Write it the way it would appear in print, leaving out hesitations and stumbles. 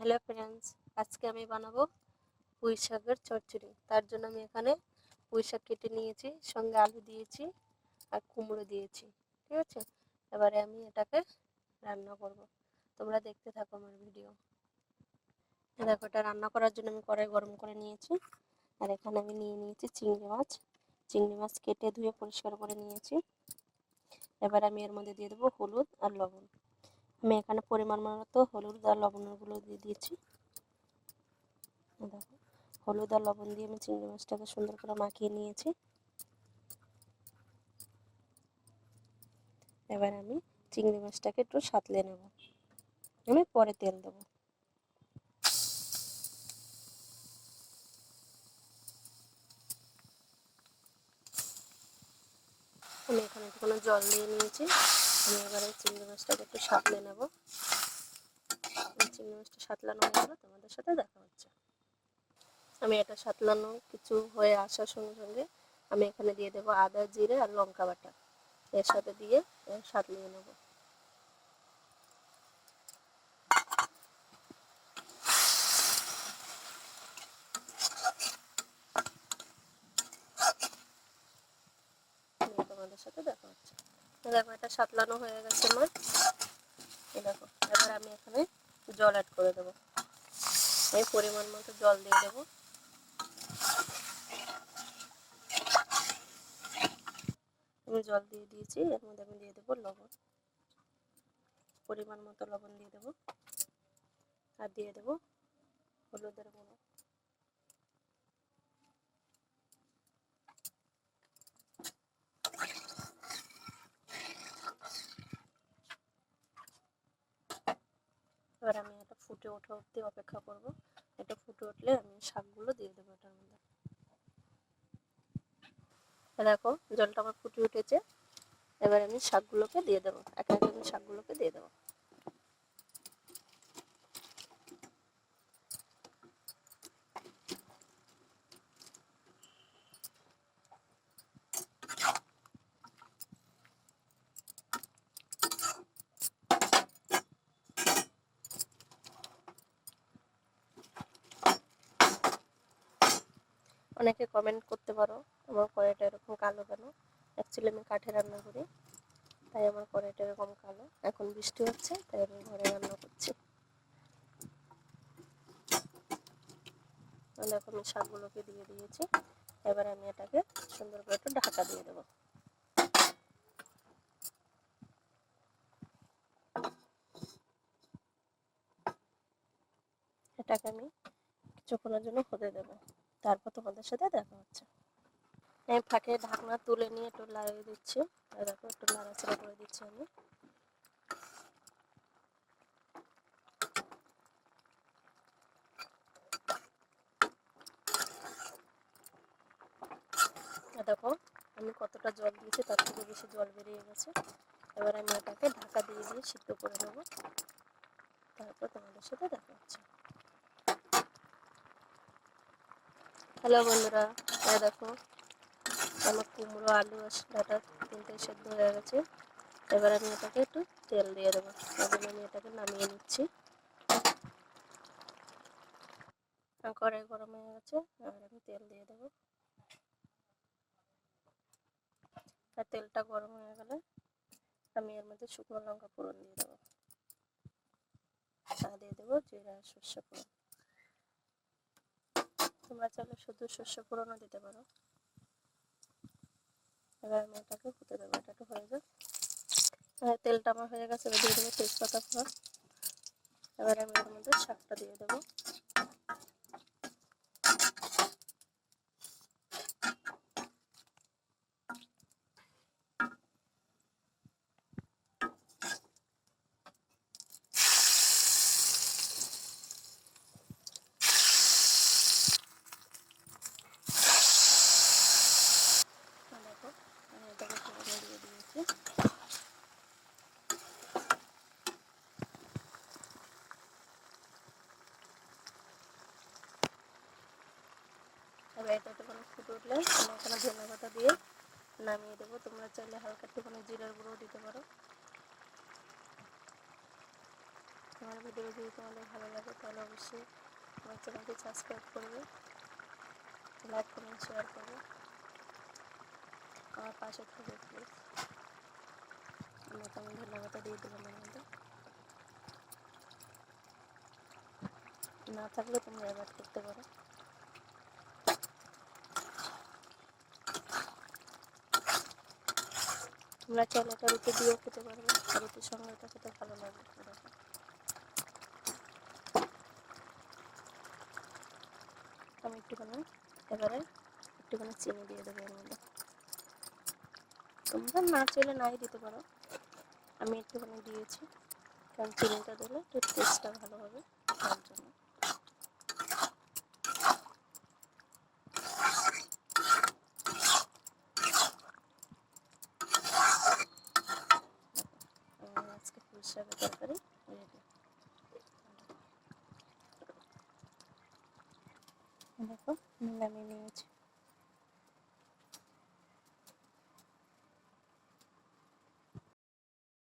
Hello friends, আজকে আমি বানাবো পুঁই শাকের চচ্চড়ি। তার জন্য আমি এখানে পুঁই শাক কেটে নিয়েছি, সঙ্গে আলু দিয়েছি আর কুমড়ো দিয়েছি। ঠিক আছে, এবারে আমি এটাকে রান্না করব। তোমরা দেখতে থাকো আমার ভিডিও। দেখো, এটা রান্না করার জন্য আমি কড়াই গরম করে নিয়েছি। আর এখানে আমি নিয়ে নিয়েছি চিংড়ি মাছ কেটে ধুয়ে পরিষ্কার করে নিয়েছি। এবার আমি এর মধ্যে দিয়ে দেবো হলুদ আর লবণ। আমি এখানে পরিমাণ মতো হলুদ আর লবণগুলো দিয়ে দিয়েছি। দেখো, হলুদ আর লবণ দিয়ে আমি চিংড়ি মাছটাকে সুন্দর করে মাখিয়ে নিয়েছি। এবার আমি চিংড়ি মাছটাকে একটু সাঁতলে নেব, আমি পরে তেল দেবো। আমি এখানে একটুখানি জল দিয়ে নিয়েছি। আমি এবারে চিংড়ি মাছটাকে একটু সাঁতলে নেব। চিংড়ি মাছটা সাঁতলানো হয়ে গেলে তোমাদের সাথে দেখা হচ্ছে। আমি এটা সাঁতলানো কিছু হয়ে আসার সঙ্গে সঙ্গে আমি এখানে দিয়ে দেবো আদা, জিরে আর লঙ্কা বাটা। এর সাথে দিয়ে সাঁতলিয়ে নেব। তোমাদের সাথে দেখা হচ্ছে। দেখো, এটা সাঁতলানো হয়ে গেছে আমার। দেখো, এবার আমি এখানে জল অ্যাড করে দেবো। আমি পরিমাণ মতো জল দিয়ে দেবো। আমি জল দিয়ে দিয়েছি, এর মধ্যে আমি দিয়ে দেবো লবণ, পরিমাণ মতো লবণ দিয়ে দেবো। আর দিয়ে দেবো হলুদের গুঁড়ো। এবার আমি এটা ফুটে ওঠা অবধি অপেক্ষা করব। এটা ফুটে উঠলে আমি শাকগুলো দিয়ে দেবো এটার মধ্যে। দেখো, জলটা আমার ফুটে উঠেছে। এবার আমি শাকগুলোকে দিয়ে দেবো, একে একে আমি শাকগুলোকে দিয়ে দেবো। অনেকে কমেন্ট করতে পারো আমার কড়াইটা এরকম কালো কেন। অ্যাকচুয়ালি আমি কাঠে রান্না করি, তাই আমার কড়াইটা এরকম কালো। এখন বৃষ্টি হচ্ছে, তাই আমি ঘরে রান্না করছি। দেখো, আমি শাকগুলোকে দিয়ে দিয়েছি। এবার আমি এটাকে সুন্দর করে একটু ঢাকা দিয়ে দেবো। এটাকে আমি কিছুক্ষণের জন্য হতে দেবো, তারপর তোমাদের সাথে দেখা হচ্ছে। আমি ফাঁকে ঢাকনা তুলে নিয়ে একটু লাগিয়ে দিচ্ছি। দেখো, একটু নাড়াচাড়া করে দিচ্ছি আমি। দেখো, আমি কতটা জল দিয়েছি, তার থেকে বেশি জল বেরিয়ে গেছে। এবার আমি এটাকে ঢাকা দিয়ে দিয়ে সিদ্ধ করে দেবো, তারপর তোমাদের সাথে দেখা হচ্ছে। হ্যালো বন্ধুরা, দেখো আমার কুমড়ো, আলু আর ডাঁটা তিনটেই সেদ্ধ হয়ে গেছে। এবার আমি এটাকে একটু তেল দিয়ে দেবো, এবং আমি এটাকে নামিয়ে নিচ্ছি। কড়াই গরম হয়ে গেছে, এবার আমি তেল দিয়ে দেবো। আর তেলটা গরম হয়ে গেলে আমি এর মধ্যে শুকনো লঙ্কা ফোড়ন দিয়ে দেবো। আর দিয়ে দেবো জিরা আর সর্ষে ফোড়ন। তোমরা চাইলে শুধু সর্ষে ফোড়নও দিতে পারো। এবার আমি এটাকে ফুটে দেবো, এটা একটু হয়ে যাক। তেলটা আমার হয়ে গেছে, এবার দিয়ে দেবো তেজপাতা ফোড়ন। এবার আমি এর মধ্যে শাকটা দিয়ে দেবো। দেখো, আমি এটাকে পুরো দিয়ে দিয়েছি। এবার এটা একটুখানি ফুটে উঠলে আমি এখানে ধনে পাতা দিয়ে নামিয়ে দেবো। তোমরা চাইলে হালকা একটুখানি জিরার গুঁড়ো দিতে পারো। আমার ভিডিও যদি তোমাদের ভালো লাগে তাহলে অবশ্যই আমার চ্যানেলটি সাবস্ক্রাইব করবে, লাইক কমেন্ট শেয়ার করবে, আমার পাশে থাকবে প্লিজ। আমাকে আমি ধন্যবাদ দিয়ে দিলাম। এর মধ্যে না থাকলে তুমি অ্যাড করতে পারো। তোমরা চাইলে এটা রুটি দিয়েও খেতে পারবে, রুটির সঙ্গে এটা খেতে ভালো লাগে। আমি একটুখানি এবারে একটুখানি চিনি দিয়ে দেবো এর মধ্যে। তোমরা না চাইলে নাই দিতে পারো, আমি একটুখানি দিয়েছি কারণ চিনিটা দিলে একটু টেস্টটা ভালো হবে তার জন্য। আজকে পুঁই শাকের তরকারি রেডি। দেখো নামিয়ে নিয়েছি।